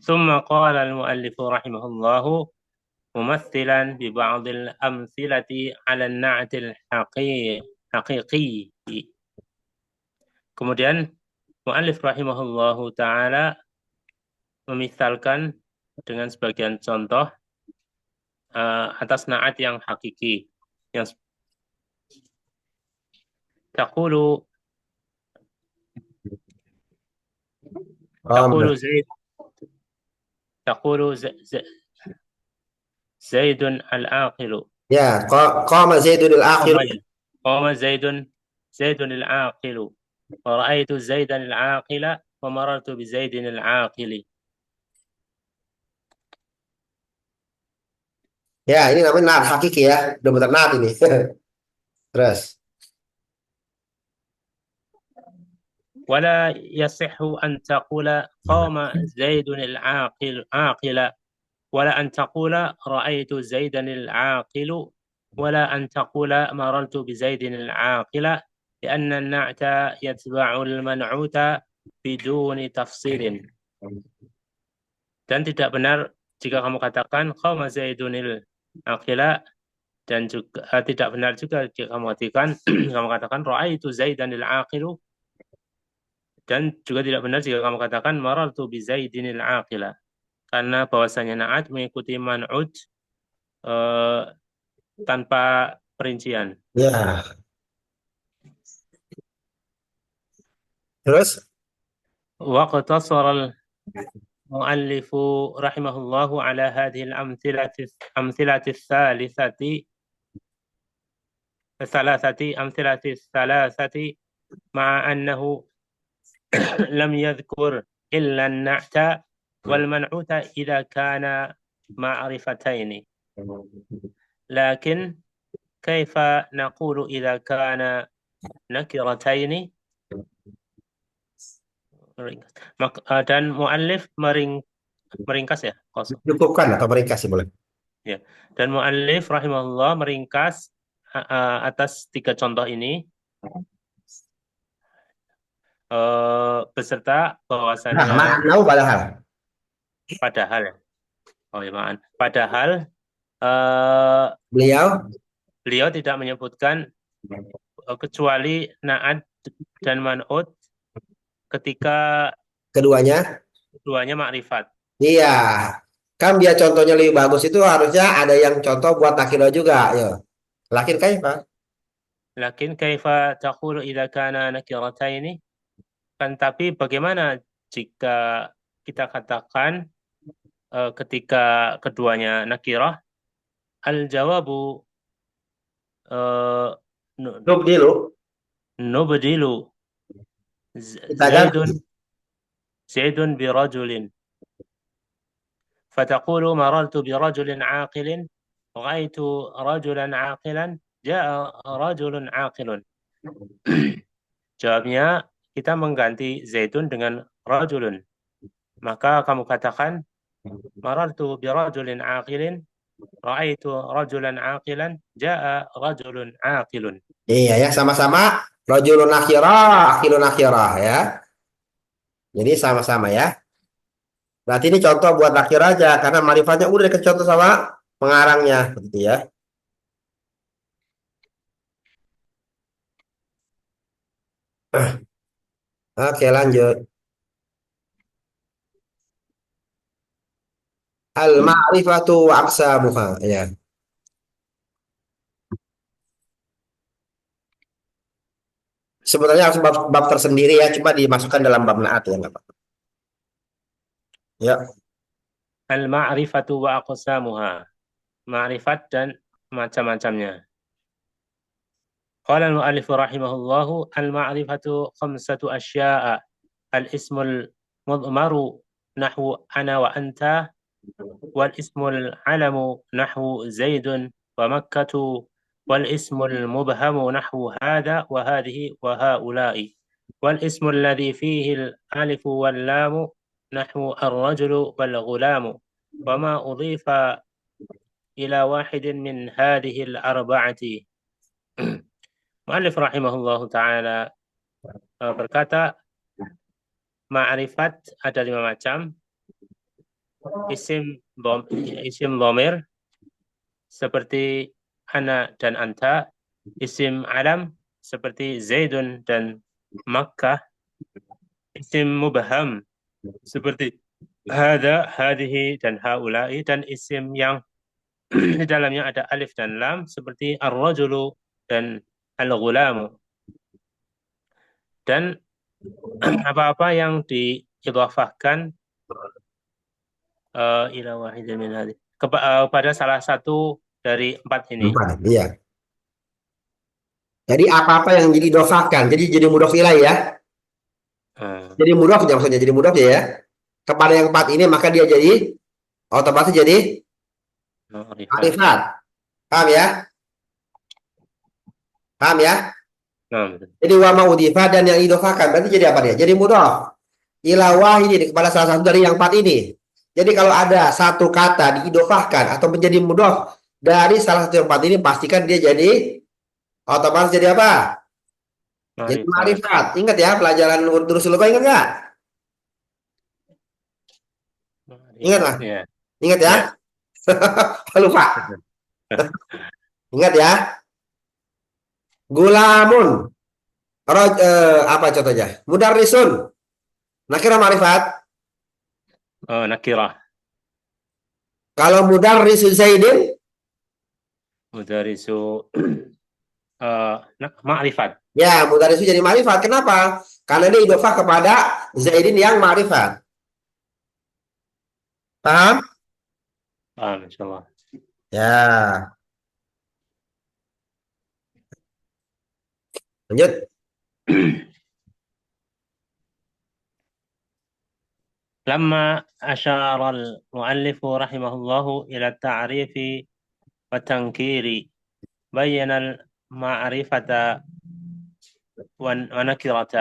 ثم قال المؤلف رحمه الله ممثلا ببعض الأمثلة على النعت الحقيقي. Kemudian mu'allif rahimahullahu ta'ala memisalkan dengan sebagian contoh atas na'at yang hakiki. Yang taqulu Oh, زيد تقول زيد العاقل. ya, qama Zaidul akhir. قام زيد العاقل ورأيت زيدا العاقل ومررت بزيد العاقل. Ya, ini namanya naat hakiki ya. Udah bener naat ini. Terus. ولا يصح أن تقول قام زيد العاقل ولا أن تقول رأيت زيدا العاقل ولا أن تقول مررت بزيد العاقل لأن النعت يتبع المنعوت بدون تفصيل. Dan tidak benar jika kamu katakan qama zaidunil aqila, dan juga tidak benar juga jika kamu katakan ra'aitu zaidanil aqilu, dan juga tidak benar jika kamu katakan marartu bi zaidinil aqila, karena bahwasanya na'at mengikuti man'ut tanpa perincian. Ya. Terus. وقتصر المؤلف رحمه الله على هذه الأمثلة الثلاثة مع أنه لم يذكر إلا النعت والمنعوت إذا كان معرفتين. لكن كيف نقول إذا كان نكرتين؟ Dan muallif meringkas ya, kosong. Cukupkan atau meringkas boleh. Ya. Dan muallif rahimahullah meringkas atas 3 contoh ini beserta bahwasannya Nah, padahal. padahal Beliau. beliau tidak menyebutkan kecuali na'at dan man'ut ketika Keduanya. ma'rifat. Iya. Kan biar contohnya lebih bagus itu harusnya ada yang contoh buat nakira juga. Yo. Lakin kaifa? Lakin kaifa taqulu idza kana nakirataini? Kan tapi bagaimana jika kita katakan ketika keduanya nakirah? Al-jawabu Nubdilu. nubdilu Kita ganti. zaidun birajulin. فتقول مررت برجل عاقل رأيت رجلا عاقلا جاء رجل عاقل. Jawabnya, kita mengganti zaitun dengan rajulun. Maka kamu katakan, marartu bi rajulin aqilin, ra'aitu rajulan aqilan, ja'a rajulun aqilun. Iya ya, sama-sama rajulun akhirah, akhirun akhirah ya. Jadi sama-sama ya. Berarti ini contoh buat akhir aja karena marifatnya udah dikasih contoh sama pengarangnya begitu ya. Oke, lanjut. Al-ma'rifatu wa aqsamuha ya. Sebenarnya harus bab tersendiri ya, cuma dimasukkan dalam bab naat ya nggak apa-apa. Ya. Al-ma'rifatu wa aqsamuha. Ma'rifat dan macam-macamnya. Qala al-mu'allif rahimahullahu al-ma'rifatu khamsatu asya'a. Al-ismul mudmaru nahwu ana wa anta والاسم العلم نحو زيد ومكة والاسم المبهم نحو هذا وهذه وهؤلاء والاسم الذي فيه الألف واللام نحو الرجل والغلام وما أضيف إلى واحد من هذه الأربعة. Mu'allif rahimahullahu ta'ala berkata, ma'rifat ada 5 macam. Isim dhamir seperti ana dan anta, isim alam seperti Zaidun dan Makkah, isim mubham seperti hada, hadihi dan haula'i, dan isim yang di dalamnya ada alif dan lam seperti ar-rajulu dan al-ghulamu. Dan apa-apa yang diidhafahkan ila wahidin min hadhihi kepada salah satu dari 4 ini. Empat, iya. Jadi apa-apa yang jadi dosakan, jadi mudhof ilaih ya. Jadi mudhof ya maksudnya, jadi mudhof ya. Kepada yang empat ini maka dia jadi otomatis jadi ma'rifat. Paham ya? Paham ya? Jadi wa ma'udhifa dan yang idofakan berarti jadi apa dia? Jadi mudhof. Ila wahidin kepada salah satu dari yang empat ini. Jadi kalau ada satu kata diidofahkan atau menjadi mudhof dari salah satu yang empat ini, pastikan dia jadi otomatis jadi apa? Jadi ma'rifat. Ingat ya pelajaran Durus Luqa, ingat nggak? Ingat lah. Ya. Ingat ya? Lupa. Ingat ya? Gulamun. Apa contohnya? Mudarrisun. Nakirah ma'rifat. Nakirah. Kalau mudarrisun Zaidin, Mudarisu ma'rifat. ya mudarrisun jadi ma'rifat. Kenapa? Karena dia idofah kepada Zaidin yang ma'rifat. Paham? Insyaallah. Ya. Lanjut. لما أشار المؤلف رحمه الله إلى التعريف والتنكير بين المعرفة ونكرة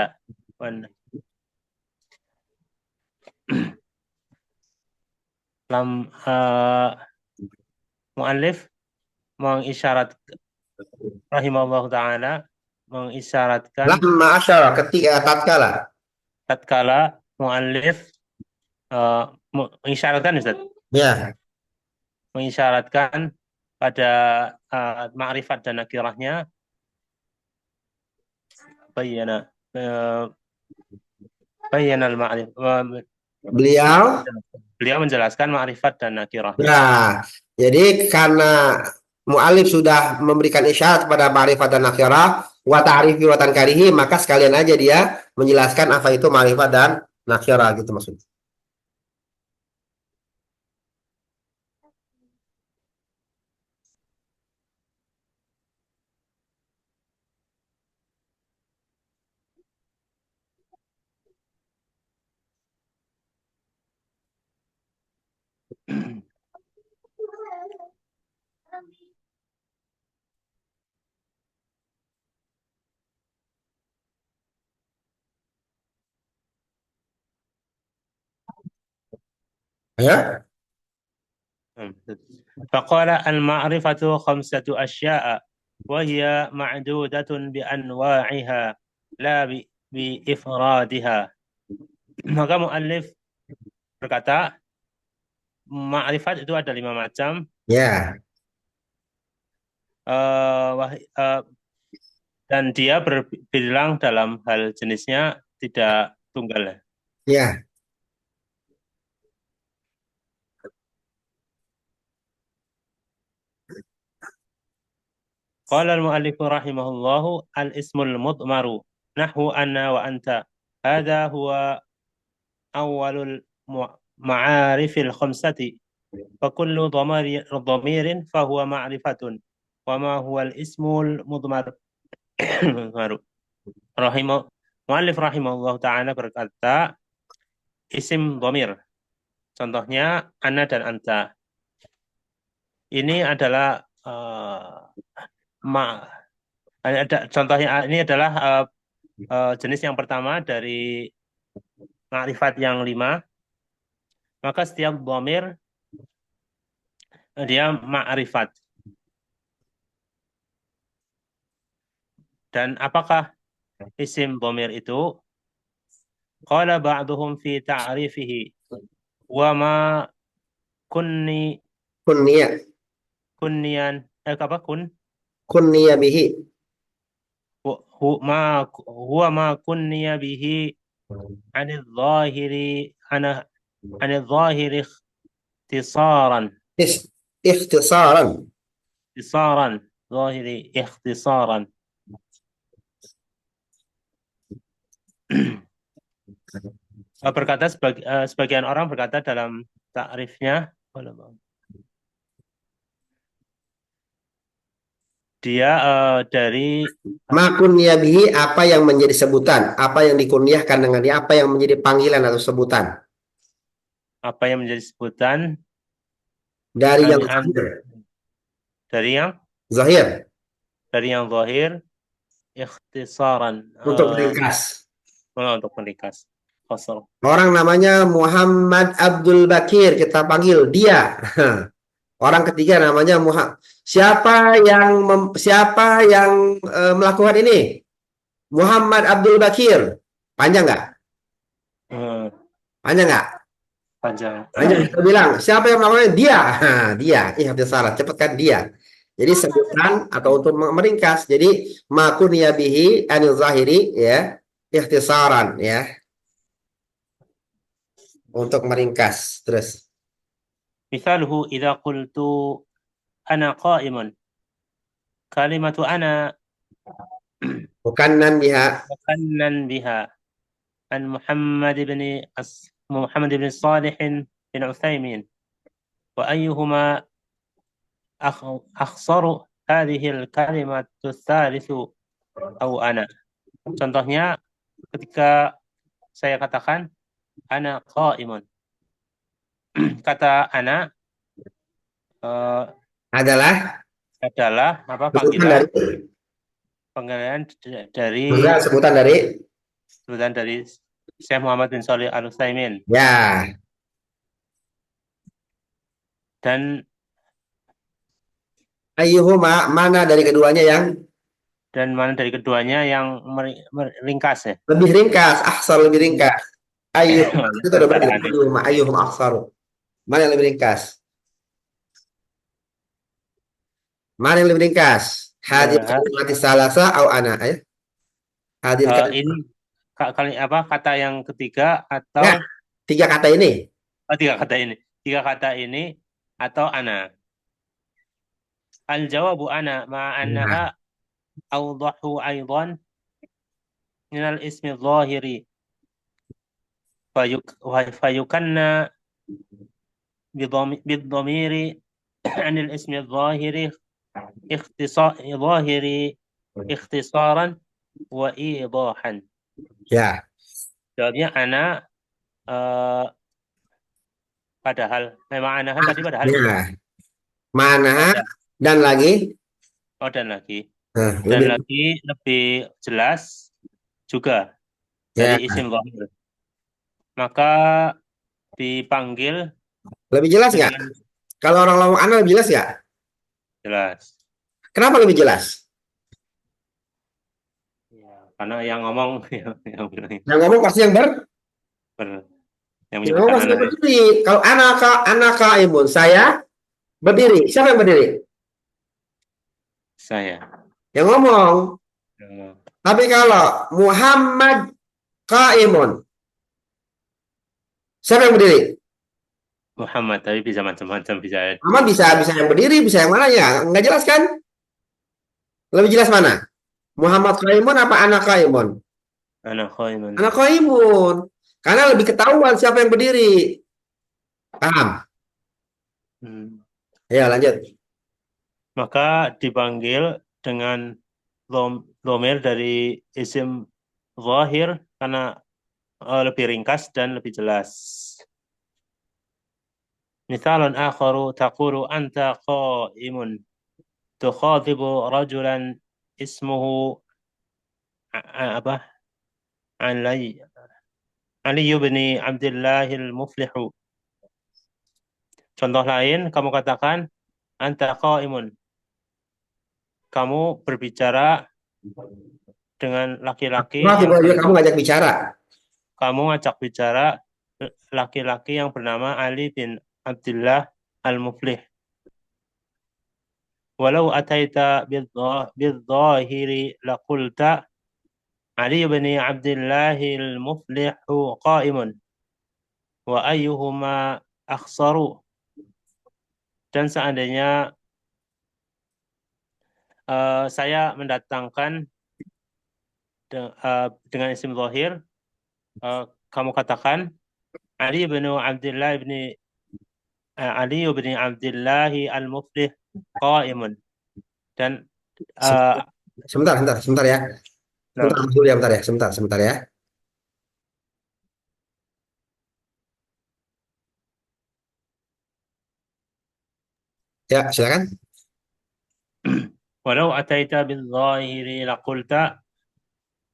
muallif mengisyarat rahimahullah ta'ala mengisyaratkan Lamma asyara ketika tatkala muallif mengisyaratkan Ustaz, ya. mengisyaratkan pada ma'rifat dan nakirahnya bayana al-ma'rif beliau menjelaskan ma'rifat dan nakirahnya. Nah, jadi karena mu'alif sudah memberikan isyarat pada ma'rifat dan nakirah wa ta'rifi wa tankarihi, maka sekalian aja dia menjelaskan apa itu ma'rifat dan nakirah gitu maksudnya. Ya, فقال المعرفة خمسة أشياء وهي معدودة بأنواعها لا بإفرادها. Maka muallif berkata, ma'rifat itu ada 5 macam. ya, Eh, dan dia berbilang dalam hal jenisnya tidak tunggal. ya. Qala al-mu'allif rahimahullahu al-ismul mudmaru nahwu anna wa anta. Hadha huwa awalul ma'arifil khamsati. Fakullu dhamirin fahuwa ma'rifatun. Wa ma huwa al-ismul mudmar. Mu'allif rahimahullahu ta'ala berkata, isim dhamir. Contohnya ana dan anta. Ini adalah contohnya ini adalah jenis yang pertama dari makrifat yang 5. Maka setiap dhamir dia makrifat. Dan apakah isim dhamir itu? Qala ba'duhum fi ta'rifihi wa ma kunni Kunniya, kunniyan apa kun kunniya bihi. huwa ma kunniya bihi anil zahiri anil zahiri ikhtisaran Is, ikhtisaran. ikhtisaran zahiri ikhtisaran. Sebagian orang berkata dalam takrifnya dia dari Ma kunniya bihi, apa yang menjadi sebutan, apa yang dikunyahkan dengan dia, apa yang menjadi panggilan atau sebutan. apa yang menjadi sebutan Dari yang an- zahir. dari yang Zahir, zahir ikhtisaran untuk ringkas. untuk meringkas kosong. Orang namanya Muhammad Abdul Bakir, kita panggil dia. Orang ketiga namanya Muhammad. Siapa yang melakukan ini? Muhammad Abdul Bakir. Panjang nggak? Panjang nggak? Panjang. Panjang. Kita bilang siapa yang melakukan ini? Dia. Dia. Salah. Cepatkan dia. Jadi sebutan atau untuk meringkas. Jadi makuniya bihi anil zahiri, ya. Ikhtisaran, ya. Untuk meringkas. Terus. Misalhu idza qultu ana qa'imun. Kalimatu ana Bukanan biha. mukannan biha an Muhammad ibn Salih bin Utsaimin wa ayyuhuma akhsaru hadhihi al-kalimatu tsalitsu au ana. Contohnya ketika saya katakan ana qa'imun. Kata ana Adalah adalah apa sebutan panggilan sebutan dari Syekh Muhammad bin Shalih Al Utsaimin. ya. Dan Ayyuhuma, mana dari keduanya yang mana dari keduanya yang ringkas ya? lebih ringkas? Ahsar lebih ringkas. Ayyuhuma itu udah berarti ayyuhum ahsar. Mana yang lebih ringkas? Mana yang lebih ringkas? Hadir kalimati salasa au ana, ya. Hadir ini kali apa kata yang ketiga atau ya, tiga kata ini. tiga kata ini atau ana. Al-jawabu ana ma annaha awdahu aidan min al-ismi adh-dhahiri fayukanna bid-dhamiri an al-ismi adh-dhahiri ikhtisaran wa idahan. Ya. Jawabnya ana padahal memang ana tadi padahal Ya. Mana dan lagi? dan lagi Lebih. lebih jelas juga Ya. dari isim dhahir. Maka dipanggil Lebih jelas nggak? Dengan Kalau orang ngomong ana lebih jelas nggak? jelas. Kenapa lebih jelas? Ya, karena yang ngomong yang bilang Yang ngomong pasti ber- yang yang ngomong menyebutkan pasti anak yang berdiri. Kalau anaka imun, saya berdiri. Siapa yang berdiri? saya. Yang ngomong. Ya, Tapi kalau Muhammad Qaimun, siapa yang berdiri? Muhammad, tapi bisa macam-macam, bisa Muhammad bisa dua. bisa yang berdiri, bisa yang mana ya? Nggak jelas kan? Lebih jelas mana? Muhammad Qaimun apa anak Qaimun? Anak Khaiman. Anak Qaimun. Karena lebih ketahuan siapa yang berdiri. Paham? Hmm. Ya, lanjut. Maka dipanggil dengan dhamir dari isim zahir karena lebih ringkas dan lebih jelas. Misalun akharu taqulu anta qaimun tukhatibu rajulan ismuhu apa? Ali Ali bin Abdullah al-Muflihu. Contoh lain kamu katakan anta qaimun. Kamu berbicara dengan laki-laki Wah, yang tiba-tiba kamu ngajak bicara. kamu ngajak bicara laki-laki yang bernama Ali bin Abdullah Al-Muflih. Walau ataita bidzahiri laqulta Ali bin Abdullah Al-Muflih qa'imun wa ayyuhuma akhsaru. Dan seandainya saya mendatangkan dengan isim zahir, kamu katakan Ali bin Abdullah Al-Muflih qa'imun. Dan uh, Sebentar, sebentar, sebentar ya. Sebentar, nah, Mas Julia, bentar ya. Sebentar, sebentar ya. Ya, silakan. walau ataita bil-zahiri laqulta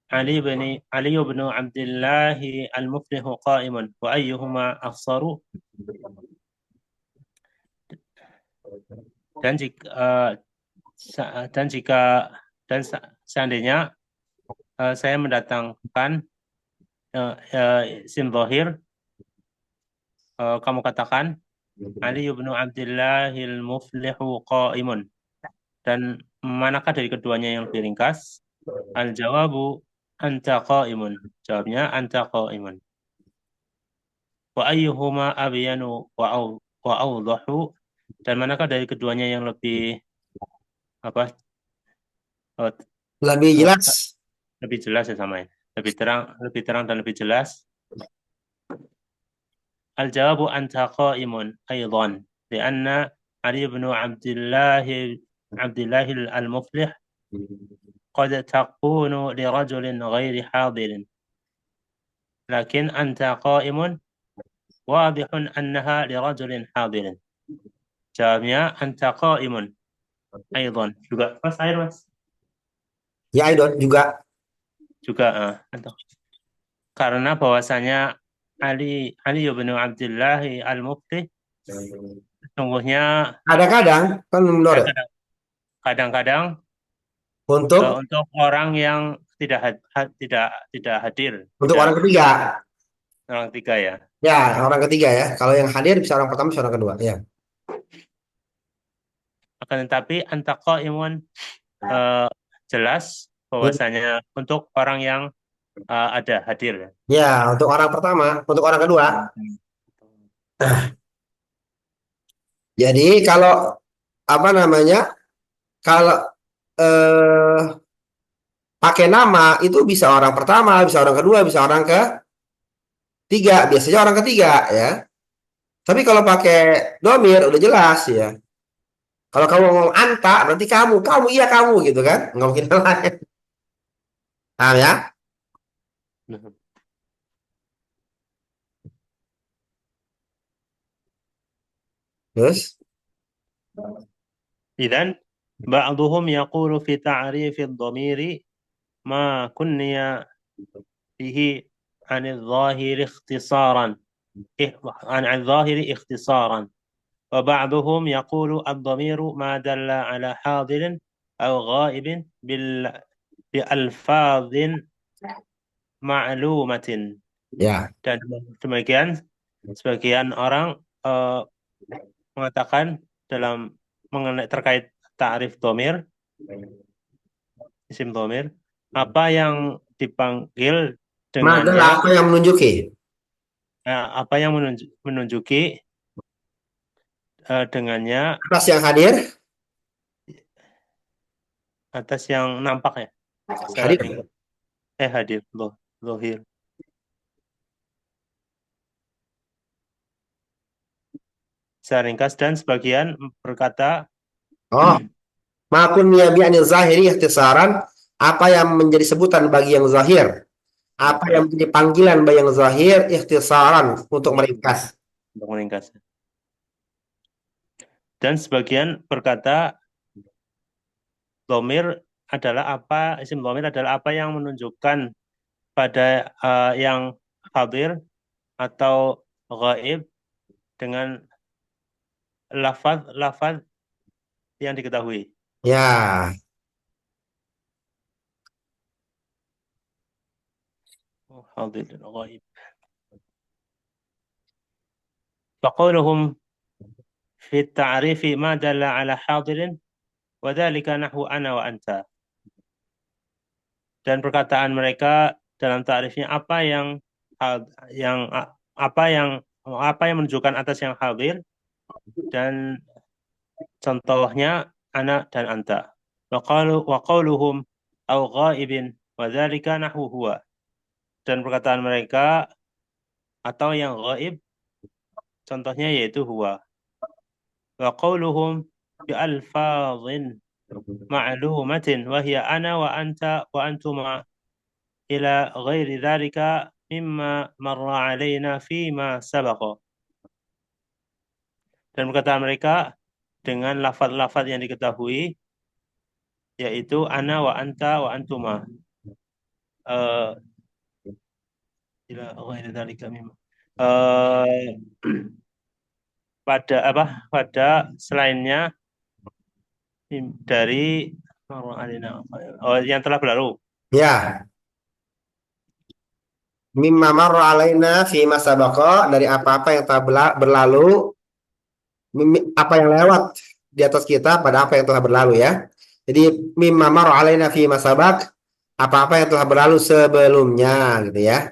Ali bin Abdullah al-Muflih qa'imun wa ayyuhuma afsaru. Dan jika dan jika dan seandainya saya mendatangkan isim zahir, kamu katakan Ali bin Abdullah al-Muflih qa'imun. Dan manakah dari keduanya yang lebih ringkas? Al-jawabu anta qa'imun. Jawabnya anta qa'imun. Wa ayyuhuma abyanu wa awdahu. Dan manakah dari keduanya yang lebih apa? eh, Lebih eh, jelas. lebih jelas ya sama ya. Lebih terang dan lebih jelas. Al-jawabu anta qa'imun aidan. Karena Ali bin Abdullah al-Muflih قد تكون لرجل غير حاضر لكن أنت قائم واضح أنها لرجل حاضر. Jawabnya anta qaimun aidan. Juga Mas air Mas. Ya, Aidon juga. Juga anta. Karena bahwasanya Ali bin Abdullah Al-Mufti sesungguhnya Kadang-kadang, kan menurut ya ya, kadang-kadang untuk untuk orang yang tidak hadir, untuk orang ketiga. orang tiga ya. Ya, orang ketiga ya. Kalau yang hadir bisa orang pertama, bisa orang kedua. Ya. Akan tetapi anta qaimun eh, jelas bahwasanya untuk orang yang ada hadir. Ya, untuk orang pertama, untuk orang kedua. Jadi kalau apa namanya? Kalau eh, pakai nama itu bisa orang pertama, bisa orang kedua, bisa orang ketiga. Biasanya orang ketiga ya. Tapi kalau pakai domir udah jelas ya. Kalau kamu ngomong anta, berarti kamu iya kamu gitu kan? Nggak mungkin yang lain. Paham ya? Terus, إذن بعضهم يقول في تعريف الضمير ما كني به عن الظاهر اختصارا عن الظاهر اختصارا وبعضهم يقول الضمير ما دل على حاضر أو غائب بألفاظ معلومة. Ya. Dan sebagian orang mengatakan dalam mengenai terkait ta'rif domir, isim domir, apa yang dipanggil Maka dengannya, apa yang menunjuki? apa yang menunjuki dengannya Atas yang hadir? atas yang nampak ya, secara Hadir. ringkas. Hadir, lohir. Secara ringkas, dan sebagian berkata Oh, makun bi'anil zahiri ikhtisaran, apa yang menjadi sebutan bagi yang zahir? Apa yang menjadi panggilan bagi yang zahir ikhtisaran untuk meringkas? untuk meringkas. Dan sebagian berkata domir adalah apa, isim domir adalah apa yang menunjukkan pada yang hadir atau gaib dengan lafaz yang diketahui. Ya. Hadir dan gaib. فقولهم في التعريف ما دل على حاضر وذلك نحو أنا وأنت. Dan perkataan mereka dalam ta'rifnya yang apa yang menunjukkan atas yang hadir, dan contohnya ana dan anta. Wa qauluhum au ghaibin wa dzalika nahwu huwa. Dan perkataan mereka atau yang gaib, contohnya yaitu huwa. Wa qauluhum bi alfazin ma'lumatin wa hiya ana wa anta wa antuma ila ghairi dzalika mimma marra alaina fima sabaqa. Dan perkataan mereka dengan lafaz-lafaz yang diketahui, yaitu ana wa anta wa antuma. Ila ghairi dzalika mimma. Pada selainnya dari yang telah berlalu. Ya. Mimma marra alaina fi masa dari apa-apa yang telah berlalu, apa yang lewat di atas kita pada apa yang telah berlalu ya. Jadi mimma marra alaina fi masa apa-apa yang telah berlalu sebelumnya gitu ya.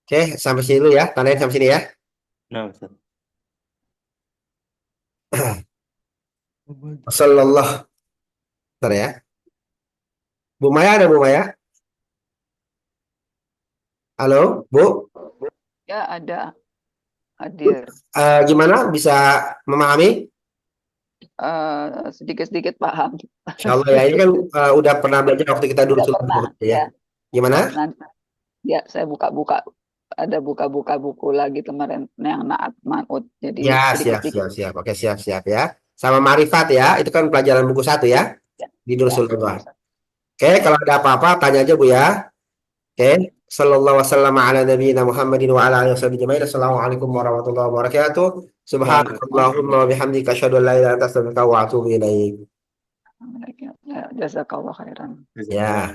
Oke, sampai sini dulu ya. Tandain sampai sini ya. Nah, Ustaz. Sallallahu. Bentar ya. Bu Maya ada Bu Maya? Halo, Bu. Ya, ada hadir. Gimana bisa memahami? Sedikit-sedikit paham. Insya Allah ya. Ini kan udah pernah belajar waktu kita dulu Sudah pernah, ya. ya. Gimana? Nanti ya saya buka-buka, ada buka-buka buku lagi kemarin yang Naat Manut. Jadi Ya, sedikit-sedikit. siap. Oke, siap ya. Sama Marifat ya. Itu kan pelajaran buku 1 ya. Ya, Di ya. Dursul Lughah. Oke, kalau ada apa-apa tanya aja Bu ya. Oke. Sallallahu wasallam ala nabiyina Muhammadin wa ala alihi wasallam jamaah. Assalamualaikum warahmatullahi wabarakatuh. Subhanallahumma wa bihamdika asyhadu an la ilaha illa anta astaghfiruka wa atubu ilaik. Jazakallah khairan. Ya.